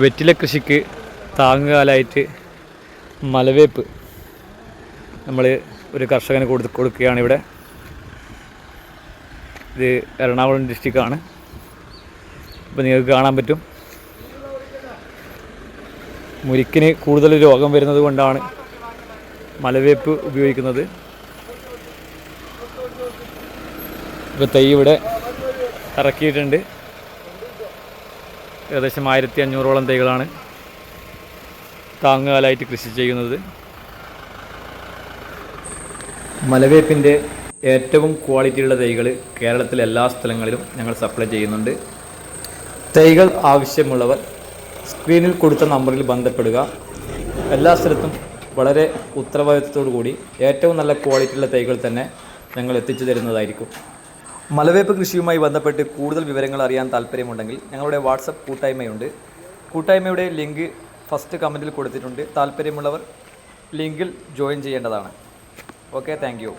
വെറ്റില കൃഷിക്ക് താങ്ങുകാലായിട്ട് മലവേപ്പ് നമ്മൾ ഒരു കർഷകന് കൊടുക്കുകയാണ്. ഇവിടെ ഇത് എറണാകുളം ഡിസ്ട്രിക്റ്റാണ്. ഇപ്പോൾ നിങ്ങൾക്ക് കാണാൻ പറ്റും, മുരിക്കിന് കൂടുതൽ രോഗം വരുന്നത് കൊണ്ടാണ് മലവേപ്പ് ഉപയോഗിക്കുന്നത്. ഇപ്പോൾ തൈ ഇവിടെ ഇറക്കിയിട്ടുണ്ട്. ഏകദേശം 1500ഓളം തൈകളാണ് താങ്ങുകാലായിട്ട് കൃഷി ചെയ്യുന്നത്. മലവേപ്പിൻ്റെ ഏറ്റവും ക്വാളിറ്റിയുള്ള തൈകൾ കേരളത്തിലെ എല്ലാ സ്ഥലങ്ങളിലും ഞങ്ങൾ സപ്ലൈ ചെയ്യുന്നുണ്ട്. തൈകൾ ആവശ്യമുള്ളവർ സ്ക്രീനിൽ കൊടുത്ത നമ്പറിൽ ബന്ധപ്പെടുക. എല്ലാ സ്ഥലത്തും വളരെ ഉത്തരവാദിത്വത്തോടു കൂടി ഏറ്റവും നല്ല ക്വാളിറ്റിയുള്ള തൈകൾ തന്നെ ഞങ്ങൾ എത്തിച്ചു തരുന്നതായിരിക്കും. മലവേപ്പ് കൃഷിയുമായി ബന്ധപ്പെട്ട് കൂടുതൽ വിവരങ്ങൾ അറിയാൻ താല്പര്യമുണ്ടെങ്കിൽ ഞങ്ങളുടെ വാട്സപ്പ് കൂട്ടായ്മയുണ്ട്. കൂട്ടായ്മയുടെ ലിങ്ക് ഫസ്റ്റ് കമൻറ്റിൽ കൊടുത്തിട്ടുണ്ട്. താല്പര്യമുള്ളവർ ലിങ്കിൽ ജോയിൻ ചെയ്യേണ്ടതാണ്. Okay, thank you.